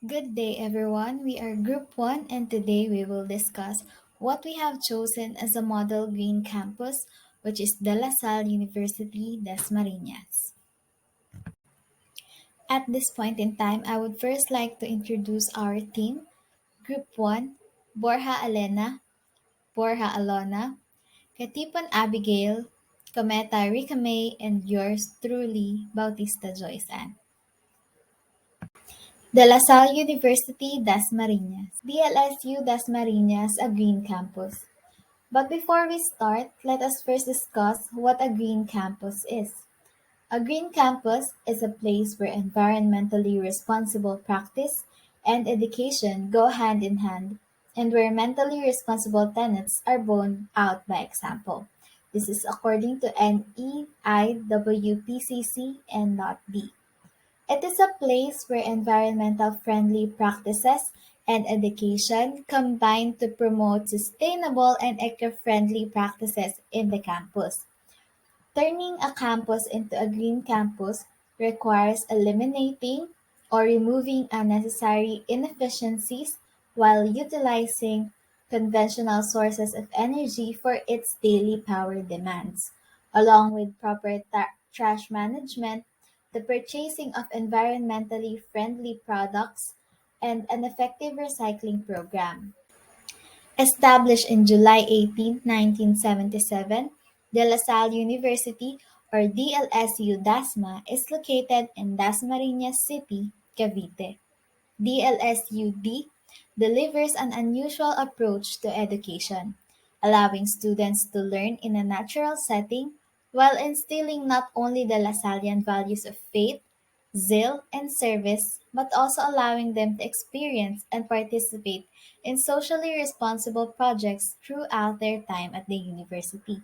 Good day, everyone. We are Group 1, and today we will discuss what we have chosen as a model green campus, which is De La Salle University, Dasmariñas. At this point in time, I would first like to introduce our team. Group 1, Borja Elena, Borja Alona, Katipan Abigail, Cometa Rika May, and yours truly, Bautista Joyce Ann. De La Salle University, Dasmariñas. DLSU Dasmariñas, a green campus. But before we start, let us first discuss what a green campus is. A green campus is a place where environmentally responsible practice and education go hand in hand, and where mentally responsible tenets are borne out by example. This is according to NEIWPCC and Not B. It is a place where environmental friendly practices and education combine to promote sustainable and eco-friendly practices in the campus. Turning a campus into a green campus requires eliminating or removing unnecessary inefficiencies while utilizing conventional sources of energy for its daily power demands, along with proper trash management, the purchasing of environmentally friendly products, and an effective recycling program. Established in July 18, 1977, De La Salle University, or Dlsu-Dasma, is located in Dasmariñas City, Cavite. DLSUD delivers an unusual approach to education, allowing students to learn in a natural setting while instilling not only the Lasallian values of faith, zeal, and service, but also allowing them to experience and participate in socially responsible projects throughout their time at the university.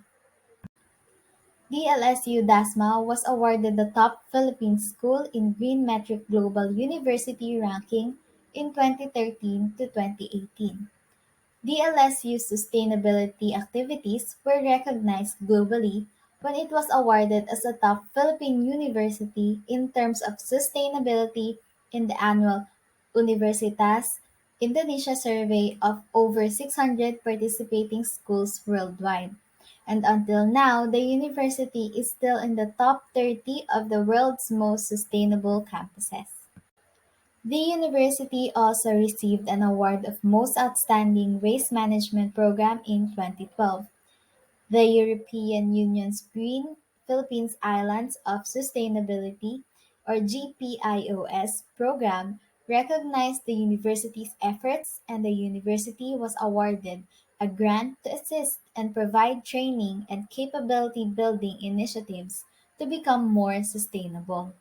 Dlsu-Dasma was awarded the top Philippine school in Green Metric Global University ranking in 2013 to 2018. DLSU's sustainability activities were recognized globally when it was awarded as a top Philippine university in terms of sustainability in the annual Universitas Indonesia survey of over 600 participating schools worldwide. And until now, the university is still in the top 30 of the world's most sustainable campuses. The university also received an award of Most Outstanding Waste Management Program in 2012. The European Union's Green Philippines Islands of Sustainability, or GPIOS, program recognized the university's efforts, and the university was awarded a grant to assist and provide training and capability building initiatives to become more sustainable.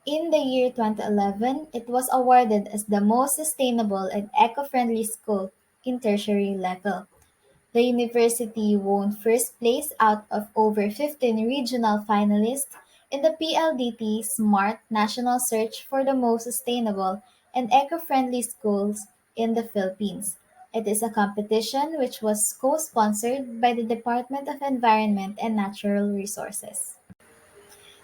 In the year 2011, it was awarded as the most sustainable and eco-friendly school in tertiary level. The university won first place out of over 15 regional finalists in the PLDT Smart National Search for the most sustainable and eco-friendly schools in the Philippines. It is a competition which was co-sponsored by the Department of Environment and Natural Resources.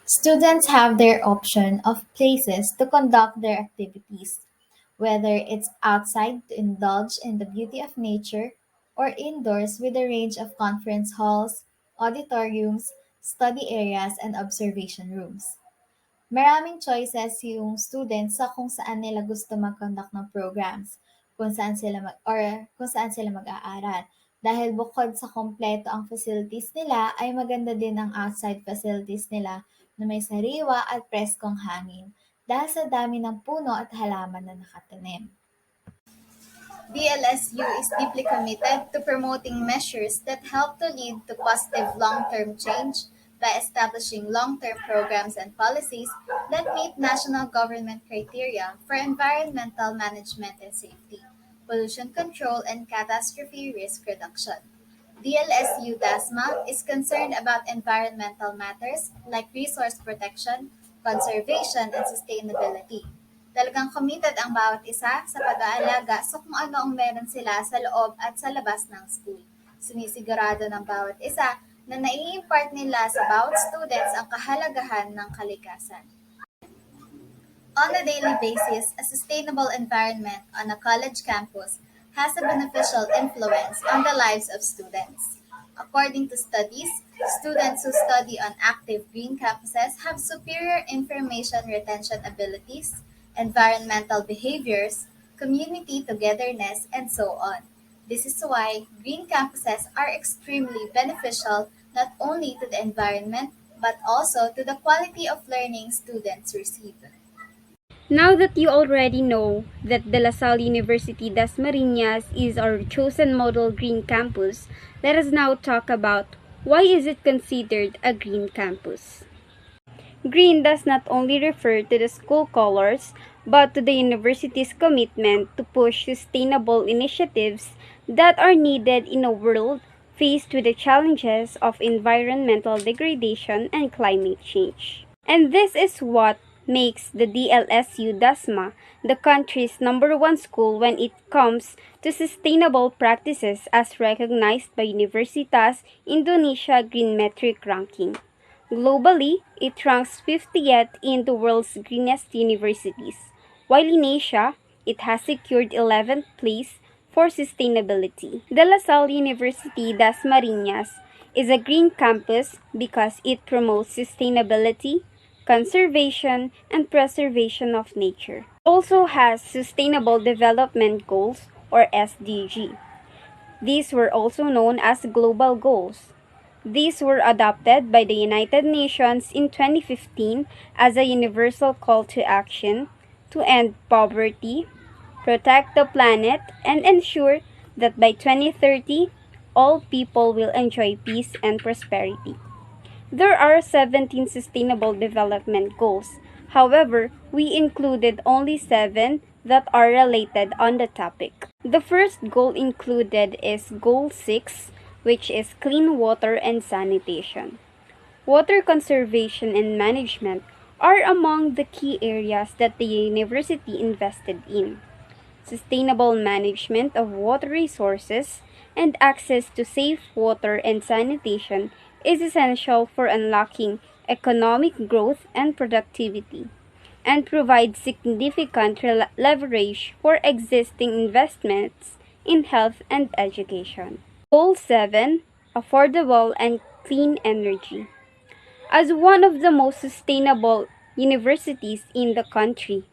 Students have their option of places to conduct their activities, whether it's outside to indulge in the beauty of nature or indoors with a range of conference halls, auditoriums, study areas, and observation rooms. Maraming choices yung students sa kung saan nila gusto mag-conduct ng programs, kung saan sila mag-aaral. Dahil bukod sa kompleto ang facilities nila, ay maganda din ang outside facilities nila na may sariwa at preskong hangin dahil sa dami ng puno at halaman na nakatanim. DLSU is deeply committed to promoting measures that help to lead to positive long-term change by establishing long-term programs and policies that meet national government criteria for environmental management and safety, pollution control, and catastrophe risk reduction. DLSU-DASMA is concerned about environmental matters like resource protection, conservation, and sustainability. Talagang committed ang bawat isa sa pag-aalaga sa kung ano ang meron sila sa loob at sa labas ng school. Sinisigurado ng bawat isa na nai-impart nila sa bawat students ang kahalagahan ng kalikasan. On a daily basis, a sustainable environment on a college campus has a beneficial influence on the lives of students. According to studies, students who study on active green campuses have superior information retention abilities, environmental behaviors, community togetherness, and so on. This is why green campuses are extremely beneficial not only to the environment but also to the quality of learning students receive. Now that you already know that De La Salle University Das Marinas is our chosen model green campus, let us now talk about why is it considered a green campus. Green does not only refer to the school colors, but to the university's commitment to push sustainable initiatives that are needed in a world faced with the challenges of environmental degradation and climate change. And this is what makes the Dlsu-Dasma the country's #1 school when it comes to sustainable practices as recognized by Universitas Indonesia Green Metric ranking. Globally, it ranks 50th in the world's greenest universities, while in Asia, it has secured 11th place for sustainability. De La Salle University Das Marinas is a green campus because it promotes sustainability, conservation, and preservation of nature. It also has Sustainable Development Goals or SDG. These were also known as Global Goals. These were adopted by the United Nations in 2015 as a universal call to action to end poverty, protect the planet, and ensure that by 2030, all people will enjoy peace and prosperity. There are 17 Sustainable Development Goals. However, we included only 7 that are related on the topic. The first goal included is Goal 6, which is clean water and sanitation. Water conservation and management are among the key areas that the university invested in. Sustainable management of water resources and access to safe water and sanitation is essential for unlocking economic growth and productivity, and provides significant leverage for existing investments in health and education. Goal 7. Affordable and clean energy. As one of the most sustainable universities in the country,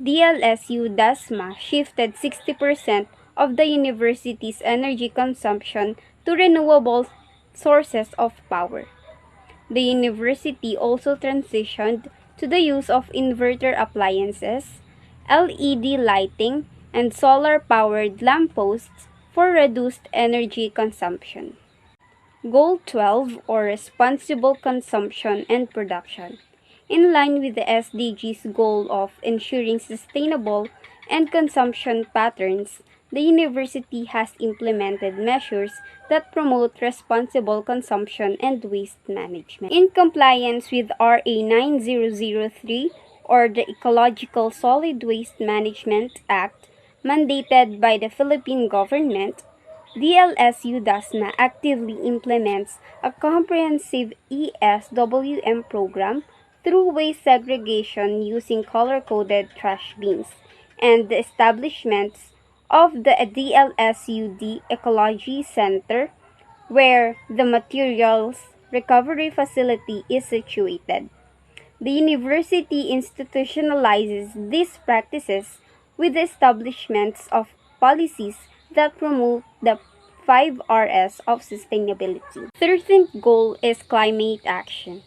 Dlsu-Dasma shifted 60% of the university's energy consumption to renewable sources of power. The university also transitioned to the use of inverter appliances, LED lighting, and solar-powered lampposts for reduced energy consumption. Goal 12 or Responsible Consumption and Production. In line with the SDG's goal of ensuring sustainable and consumption patterns, the university has implemented measures that promote responsible consumption and waste management. In compliance with RA 9003 or the Ecological Solid Waste Management Act, mandated by the Philippine government, Dlsu-Dasma actively implements a comprehensive ESWM program through waste segregation using color-coded trash bins and the establishments of the DLSUD Ecology Center, where the materials recovery facility is situated. The university institutionalizes these practices with the establishments of policies that promote the 5 Rs of sustainability. 13th goal is climate action.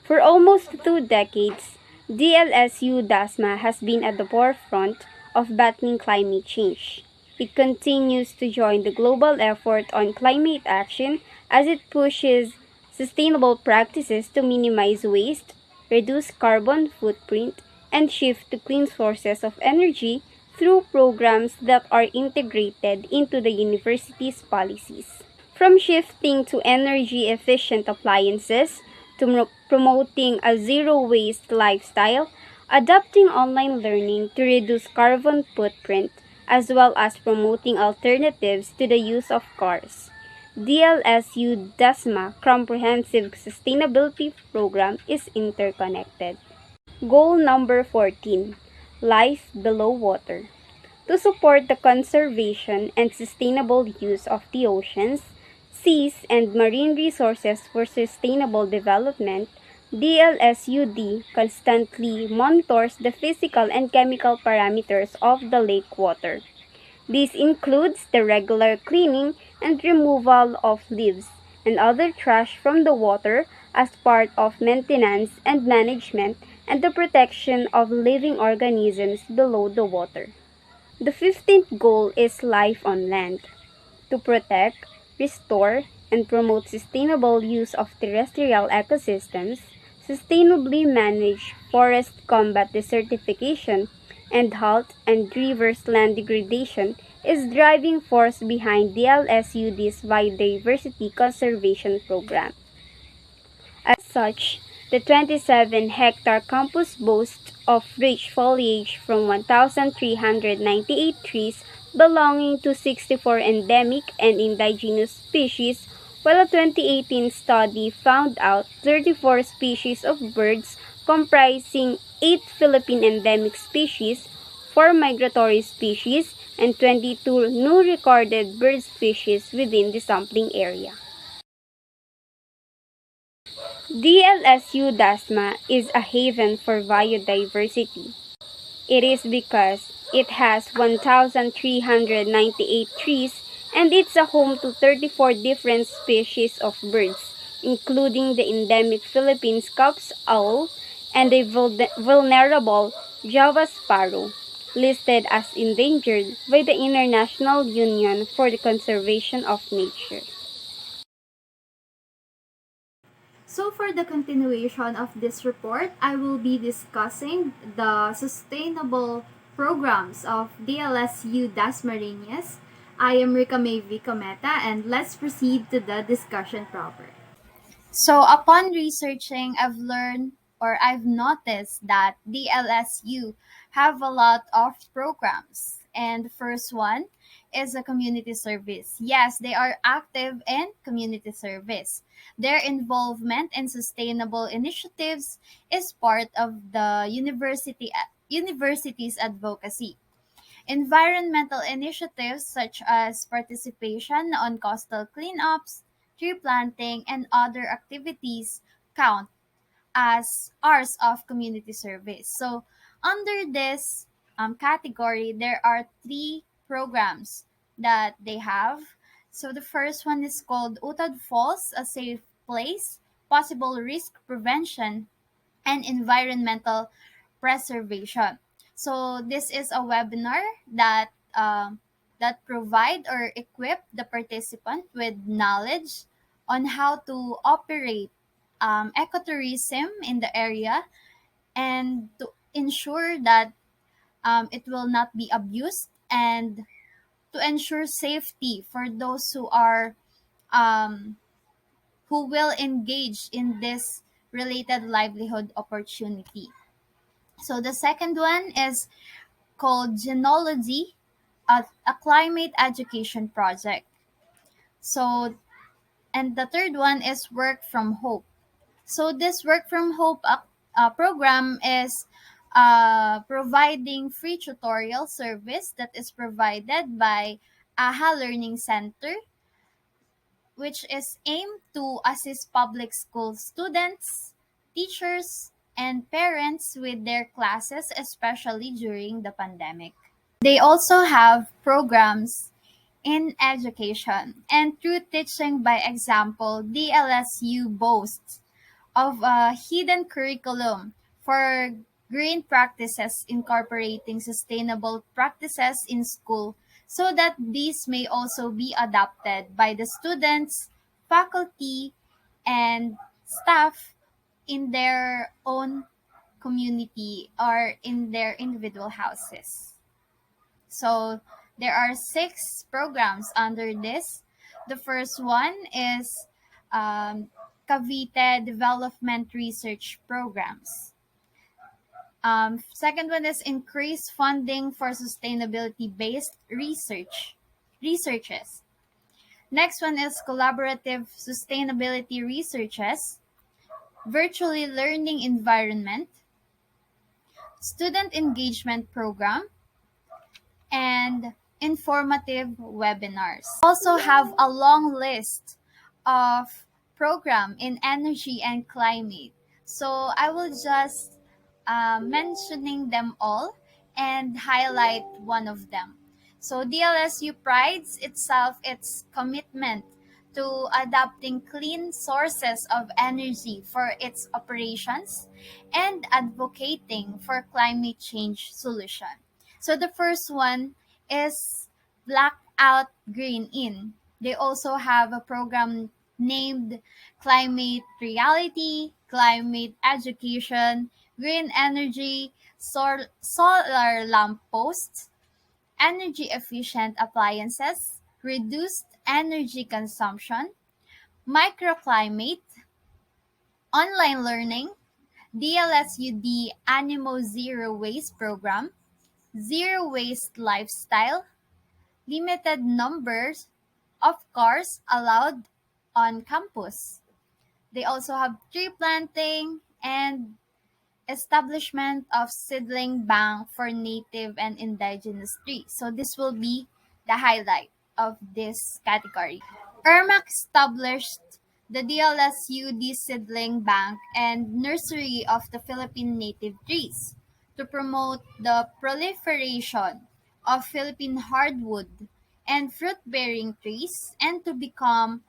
For almost 2 decades, Dlsu-Dasma has been at the forefront of battling climate change. It continues to join the global effort on climate action as it pushes sustainable practices to minimize waste, reduce carbon footprint, and shift to clean sources of energy through programs that are integrated into the university's policies. From shifting to energy-efficient appliances to promoting a zero-waste lifestyle, adopting online learning to reduce carbon footprint, as well as promoting alternatives to the use of cars. Dlsu-Dasma Comprehensive Sustainability Program is interconnected. Goal number 14: Life below water. To support the conservation and sustainable use of the oceans, seas, and marine resources for sustainable development, DLSUD constantly monitors the physical and chemical parameters of the lake water. This includes the regular cleaning and removal of leaves and other trash from the water as part of maintenance and management and the protection of living organisms below the water. The 15th goal is life on land. To protect, restore, and promote sustainable use of terrestrial ecosystems, sustainably manage forest, combat desertification, and halt and reverse land degradation is driving force behind DLSUD's biodiversity conservation program. As such, the 27-hectare campus boasts of rich foliage from 1,398 trees belonging to 64 endemic and indigenous species, while a 2018 study found out 34 species of birds comprising 8 Philippine endemic species, 4 migratory species, and 22 new recorded bird species within the sampling area. Dlsu-Dasma is a haven for biodiversity. It is because it has 1,398 trees and it's a home to 34 different species of birds, including the endemic Philippine Scops owl and the vulnerable Java sparrow, listed as endangered by the International Union for the Conservation of Nature. So for the continuation of this report, I will be discussing the sustainable programs of DLSU Dasmariñas. I am Rika May Vicometa and let's proceed to the discussion proper. So upon researching, I've noticed that DLSU have a lot of programs. And the first one is a community service. Yes, they are active in community service. Their involvement in sustainable initiatives is part of the university's advocacy. Environmental initiatives such as participation on coastal cleanups, tree planting, and other activities count as hours of community service. So, under this category, there are three programs that they have. So, the first one is called Utad Falls, a safe place, possible risk prevention, and environmental preservation. So this is a webinar that provide or equip the participant with knowledge on how to operate ecotourism in the area and to ensure that it will not be abused and to ensure safety for those um, who will engage in this related livelihood opportunity. So the second one is called Genology, a climate education project. So, and the third one is Work from Hope. So this Work from Hope program is providing free tutorial service that is provided by AHA Learning Center, which is aimed to assist public school students, teachers, and parents with their classes, especially during the pandemic. They also have programs in education and through teaching by example, DLSU boasts of a hidden curriculum for green practices incorporating sustainable practices in school so that these may also be adopted by the students, faculty, and staff in their own community or in their individual houses. So there are six programs under this. The first one is Cavite Development Research Programs. Second one is increased funding for sustainability-based researches. Next one is collaborative sustainability researches, virtually learning environment, student engagement program, and informative webinars. Also have a long list of program in energy and climate. So I will just mentioning them all and highlight one of them. So DLSU prides itself its commitment to adopting clean sources of energy for its operations and advocating for climate change solution. So the first one is Blackout Green In. They also have a program named Climate Reality, Climate Education, Green Energy, Solar Lamp Posts, Energy Efficient Appliances, Reduced Energy Consumption, Microclimate, Online Learning, DLSUD Animo Zero Waste Program, Zero Waste Lifestyle, limited numbers of cars allowed on campus. They also have tree planting and establishment of seedling bank for native and indigenous trees. So this will be the highlight of this category. ERMAC established the DLSUD Seedling Bank and Nursery of the Philippine Native Trees to promote the proliferation of Philippine hardwood and fruit-bearing trees and to become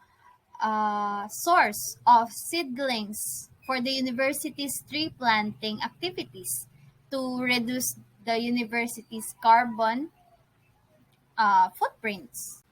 a source of seedlings for the university's tree planting activities to reduce the university's carbon footprints.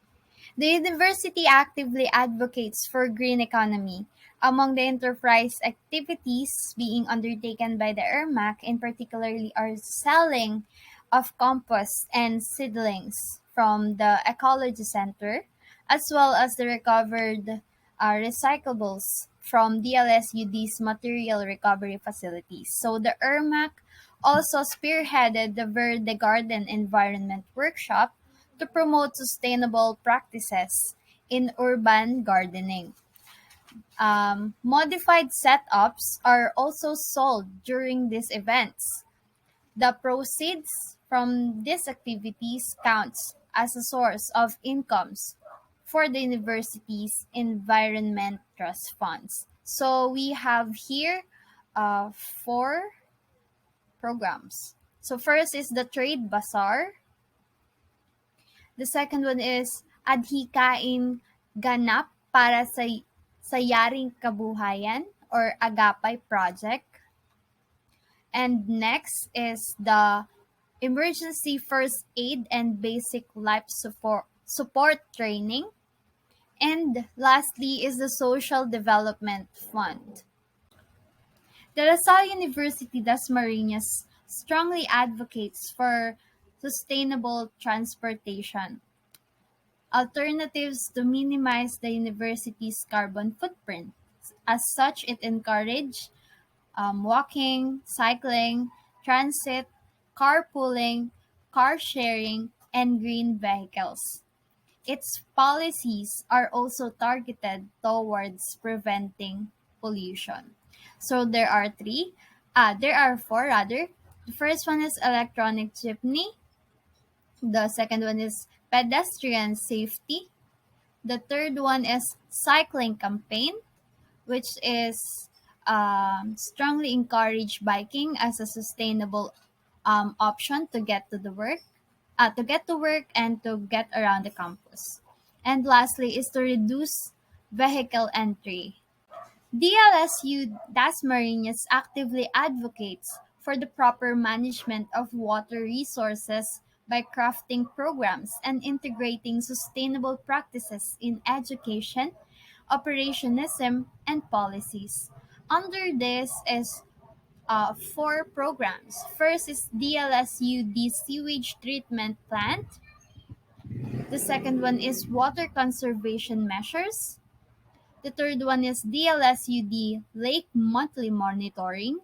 The university actively advocates for green economy. Among the enterprise activities being undertaken by the ERMAC in particularly are selling of compost and seedlings from the Ecology Center, as well as the recovered recyclables from DLSUD's material recovery facilities. So the ERMAC also spearheaded the Verde Garden Environment Workshop to promote sustainable practices in urban gardening. Modified setups are also sold during these events. The proceeds from these activities counts as a source of incomes for the university's environment trust funds. So we have here four programs. So first is the trade bazaar. The second one is Adhikain Ganap para sa Yaring Kabuhayan or Agapay Project. And next is the Emergency First Aid and Basic Life Support Training. And lastly is the Social Development Fund. The LaSalle University Dasmariñas strongly advocates for sustainable transportation alternatives to minimize the university's carbon footprint. As such, it encouraged walking, cycling, transit, carpooling, car sharing, and green vehicles. Its policies are also targeted towards preventing pollution. So there are four rather. The first one is electronic jeepney. The second one is pedestrian safety. The third one is cycling campaign, which is strongly encourage biking as a sustainable option to get to work and to get around the campus. And lastly is to reduce vehicle entry. DLSU Dasmariñas actively advocates for the proper management of water resources by crafting programs and integrating sustainable practices in education, operationism, and policies. Under this is four programs. First is DLSUD Sewage Treatment Plant. The second one is Water Conservation Measures. The third one is DLSUD Lake Monthly Monitoring.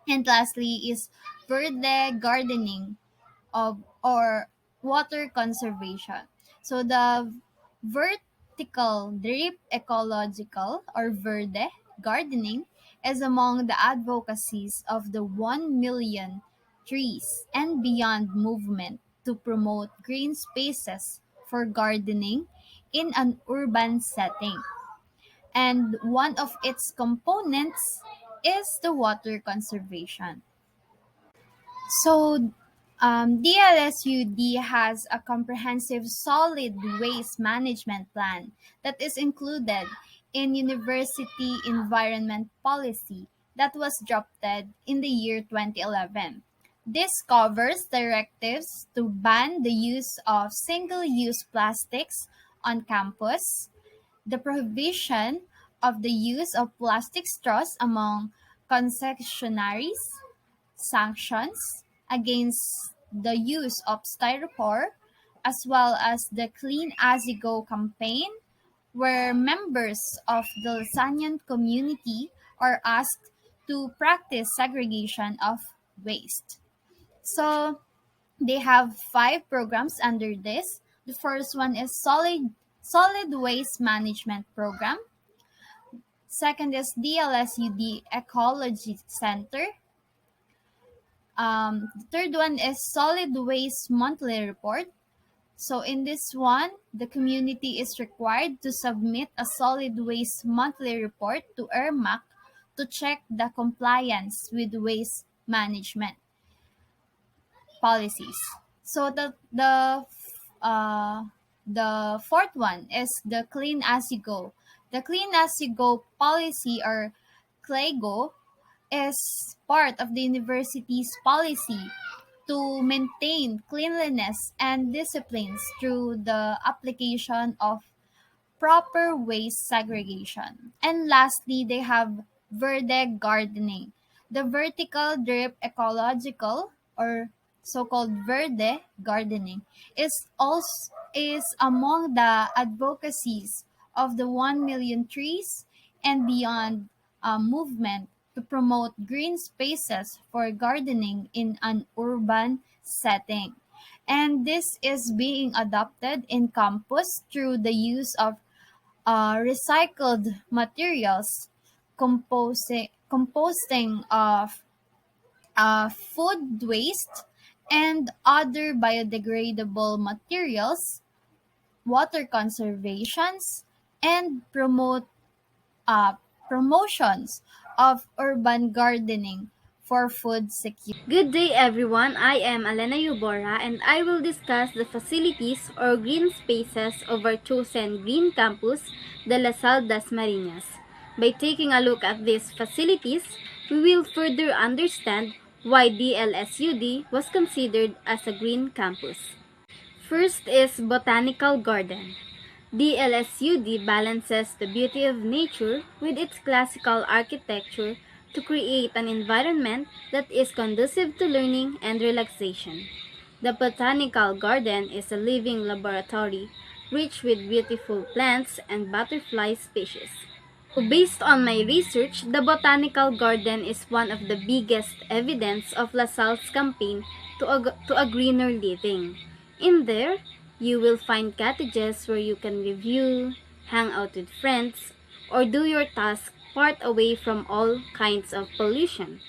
And lastly is Verde Gardening of or water conservation. So the vertical drip ecological or verde gardening is among the advocacies of the 1 million trees and beyond movement to promote green spaces for gardening in an urban setting. And one of its components is the water conservation. So, DLSUD has a comprehensive solid waste management plan that is included in University Environment Policy that was drafted in the year 2011. This covers directives to ban the use of single use plastics on campus, the prohibition of the use of plastic straws among concessionaries, sanctions against the use of styrofoam, as well as the Clean As You Go campaign, where members of the Lasanian community are asked to practice segregation of waste. So they have five programs under this. The first one is solid waste management program. Second is DLSUD Ecology Center. The third one is Solid Waste Monthly Report. So in this one, the community is required to submit a solid waste monthly report to ERMAC to check the compliance with waste management policies. So uh, the fourth one is the Clean As You Go. The Clean As You Go policy, or CLAGO, is part of the university's policy to maintain cleanliness and disciplines through the application of proper waste segregation. And lastly, they have verde gardening. The vertical drip ecological, or so-called verde gardening, is among the advocacies of the 1 million trees and beyond movement to promote green spaces for gardening in an urban setting. And this is being adopted in campus through the use of recycled materials, composting of food waste, and other biodegradable materials, water conservations, and uh, promotions of urban gardening for food security. Good day everyone, I am Alena Yubora and I will discuss the facilities or green spaces of our chosen green campus, Dlsu-Dasma. By taking a look at these facilities, we will further understand why DLSUD was considered as a green campus. First is Botanical Garden. DLSUD balances the beauty of nature with its classical architecture to create an environment that is conducive to learning and relaxation. The Botanical Garden is a living laboratory rich with beautiful plants and butterfly species. Based on my research, the Botanical Garden is one of the biggest evidence of LaSalle's campaign to a greener living. In there, you will find cottages where you can review, hang out with friends, or do your task part away from all kinds of pollution.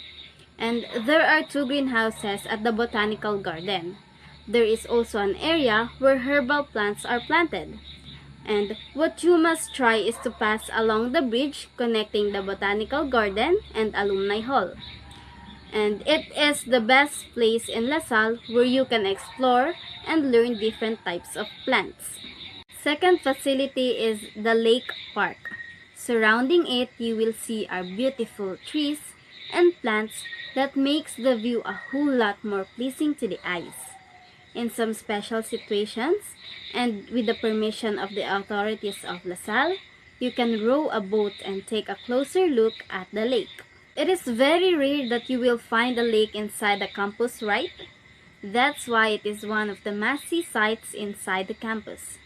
And there are two greenhouses at the Botanical Garden. There is also an area where herbal plants are planted. And what you must try is to pass along the bridge connecting the Botanical Garden and Alumni Hall. And it is the best place in LaSalle where you can explore and learn different types of plants. Second facility is the Lake Park. Surrounding it, you will see our beautiful trees and plants that makes the view a whole lot more pleasing to the eyes. In some special situations, and with the permission of the authorities of LaSalle, you can row a boat and take a closer look at the lake. It is very rare that you will find a lake inside the campus, right? That's why it is one of the must-see sights inside the campus.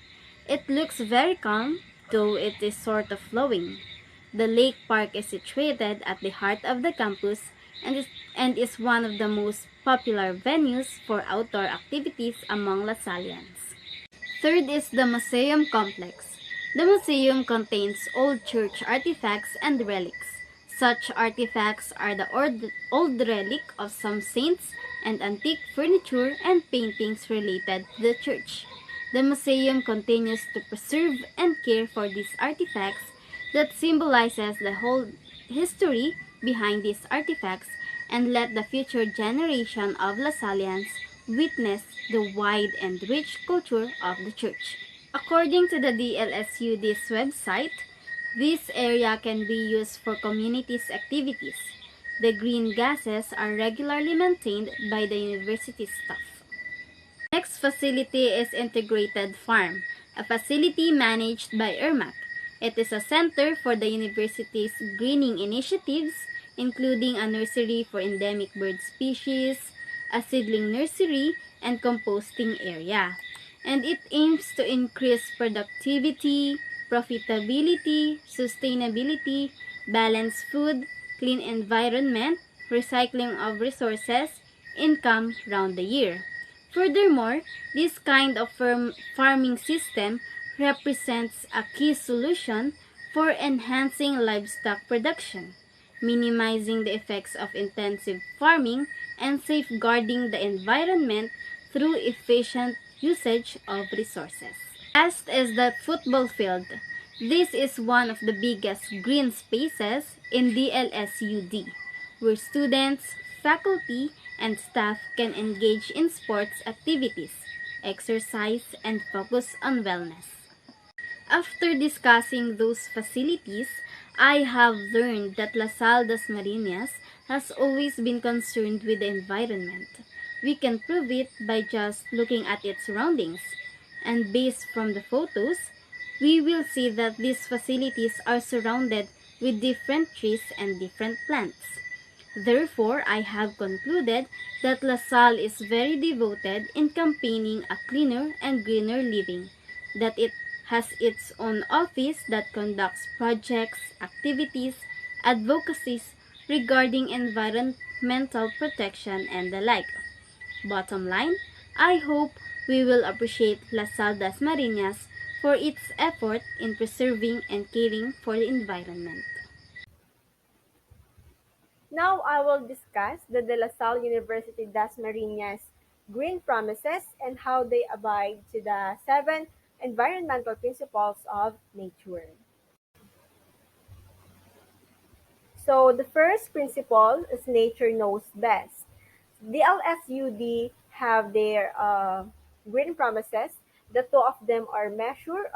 It looks very calm, though it is sort of flowing. The lake park is situated at the heart of the campus and is one of the most popular venues for outdoor activities among LaSallians. Third is the museum complex. The museum contains old church artifacts and relics. Such artifacts are the old relic of some saints and antique furniture and paintings related to the church. The museum continues to preserve and care for these artifacts that symbolizes the whole history behind these artifacts and let the future generation of Lasallians witness the wide and rich culture of the church. According to the DLSUD's website, this area can be used for community's activities. The green gases are regularly maintained by the university staff. Next facility is Integrated Farm, a facility managed by ERMAC. It is a center for the university's greening initiatives, including a nursery for endemic bird species, a seedling nursery, and composting area. And it aims to increase productivity, profitability, sustainability, balanced food, clean environment, recycling of resources, income round the year. Furthermore, this kind of farming system represents a key solution for enhancing livestock production, minimizing the effects of intensive farming, and safeguarding the environment through efficient usage of resources. Last is the football field. This is one of the biggest green spaces in DLSUD, where students, faculty, and staff can engage in sports activities, exercise, and focus on wellness. After discussing those facilities, I have learned that Lasal das has always been concerned with the environment. We can prove it by just looking at its surroundings. And based from the photos, we will see that these facilities are surrounded with different trees and different plants. Therefore, I have concluded that LaSalle is very devoted in campaigning a cleaner and greener living, that it has its own office that conducts projects, activities, advocacies regarding environmental protection and the like. Bottom line, I hope we will appreciate LaSalle das for its effort in preserving and caring for the environment. Now I will discuss the De La Salle University Das Marinas green promises and how they abide to the seven environmental principles of nature. So the first principle is nature knows best. The LSUD have their green promises. The two of them are measure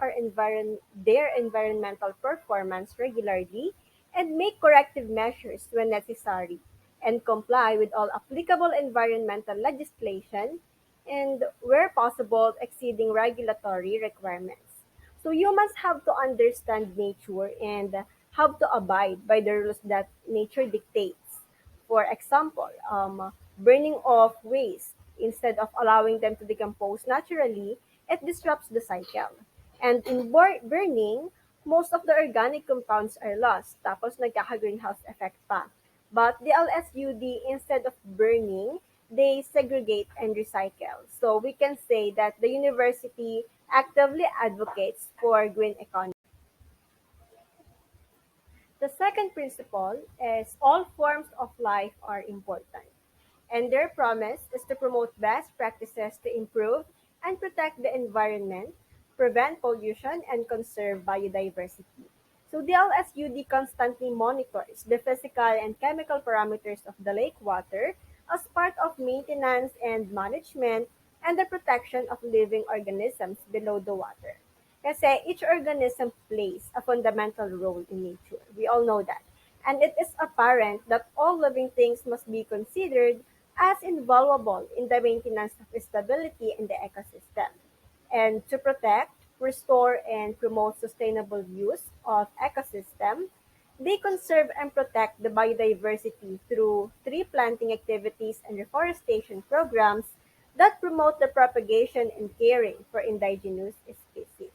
their environmental performance regularly and make corrective measures when necessary and comply with all applicable environmental legislation and, where possible, exceeding regulatory requirements. So humans have to understand nature and have to abide by the rules that nature dictates. For example, burning of waste instead of allowing them to decompose naturally, it disrupts the cycle. And in burning, most of the organic compounds are lost, tapos nagkaka-greenhouse effect pa. But the LSUD, instead of burning, they segregate and recycle. So we can say that the university actively advocates for green economy. The second principle is all forms of life are important, and their promise is to promote best practices to improve and protect the environment, prevent pollution, and conserve biodiversity. So the LSUD constantly monitors the physical and chemical parameters of the lake water as part of maintenance and management and the protection of living organisms below the water. Kasi each organism plays a fundamental role in nature. We all know that. And it is apparent that all living things must be considered as invaluable in the maintenance of stability in the ecosystem. And to protect, restore, and promote sustainable use of ecosystem, they conserve and protect the biodiversity through tree planting activities and reforestation programs that promote the propagation and caring for indigenous species.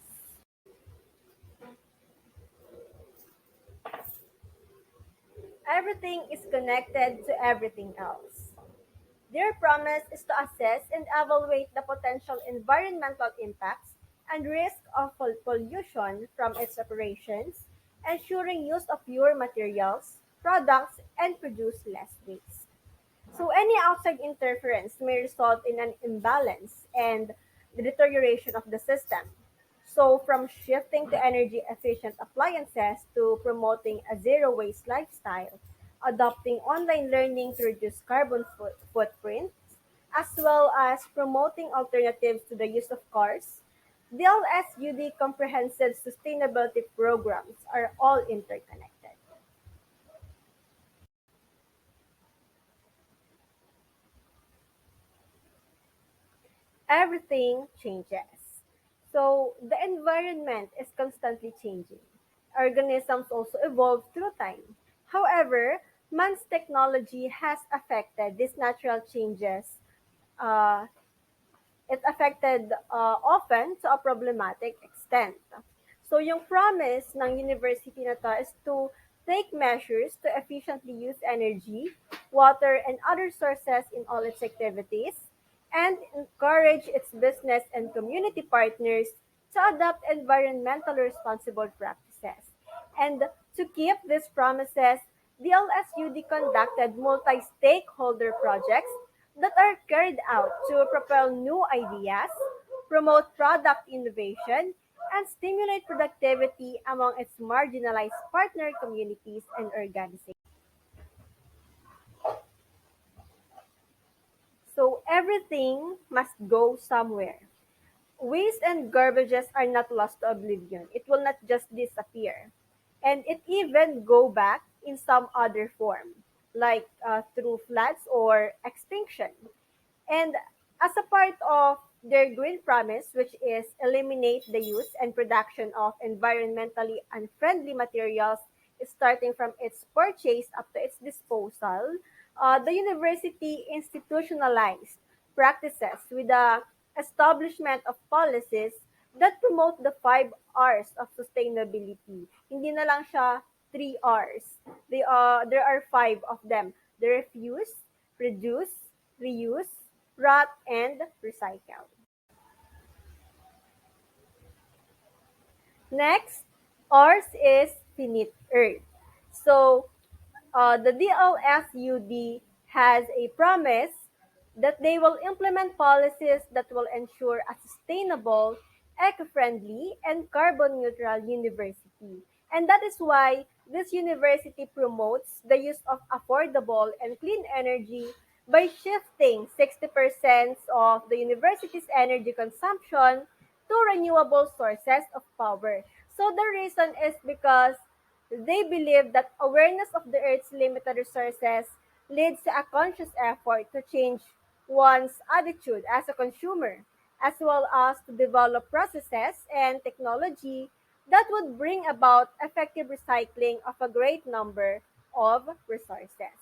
Everything is connected to everything else. Their promise is to assess and evaluate the potential environmental impacts and risk of pollution from its operations, ensuring use of pure materials, products, and produce less waste. So any outside interference may result in an imbalance and the deterioration of the system. So from shifting to energy efficient appliances to promoting a zero waste lifestyle, adopting online learning to reduce carbon footprint, as well as promoting alternatives to the use of cars, the LSUD comprehensive sustainability programs are all interconnected. Everything changes. So the environment is constantly changing. Organisms also evolve through time. However, man's technology has affected these natural changes. Uh, it affected often to a problematic extent. So yung promise ng university na to is to take measures to efficiently use energy, water, and other sources in all its activities, and encourage its business and community partners to adopt environmentally responsible practices. And to keep these promises, the LSUD conducted multi-stakeholder projects that are carried out to propel new ideas, promote product innovation, and stimulate productivity among its marginalized partner communities and organizations. So everything must go somewhere. Waste and garbages are not lost to oblivion. It will not just disappear. And it even go back in some other form, like through floods or extinction. And as a part of their green promise, which is eliminate the use and production of environmentally unfriendly materials starting from its purchase up to its disposal, the university institutionalized practices with the establishment of policies that promote the 5 R's of sustainability. Hindi na lang siya 3 R's. There are five of them. The refuse, reduce, reuse, rot, and recycle. Next, ours is finite earth. So, the DLSUD has a promise that they will implement policies that will ensure a sustainable, eco-friendly, and carbon neutral university. And that is why this university promotes the use of affordable and clean energy by shifting 60% of the university's energy consumption to renewable sources of power. So the reason is because they believe that awareness of the Earth's limited resources leads to a conscious effort to change one's attitude as a consumer, as well as to develop processes and technology that would bring about effective recycling of a great number of resources.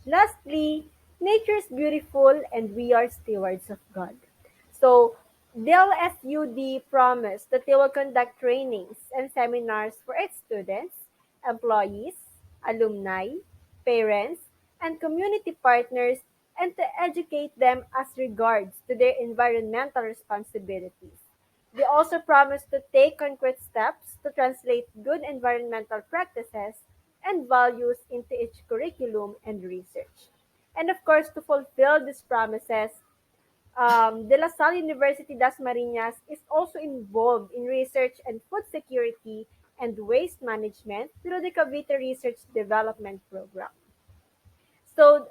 Lastly, nature is beautiful and we are stewards of God. So, DLSUD promised that they will conduct trainings and seminars for its students, employees, alumni, parents, and community partners and to educate them as regards to their environmental responsibilities. They also promised to take concrete steps to translate good environmental practices and values into each curriculum and research. And of course, to fulfill these promises, De La Salle University Das Marinas is also involved in research and food security and waste management through the Cavite Research Development Program. So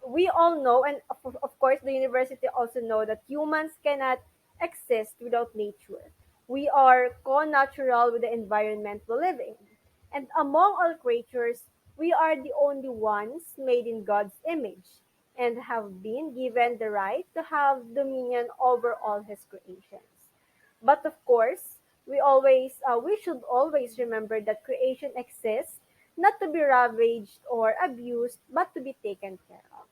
we all know, and of course, the university also know that humans cannot exist without nature. We are co-natural with the environment we live in. And among all creatures, we are the only ones made in God's image and have been given the right to have dominion over all his creations. But of course, we should always remember that creation exists not to be ravaged or abused, but to be taken care of.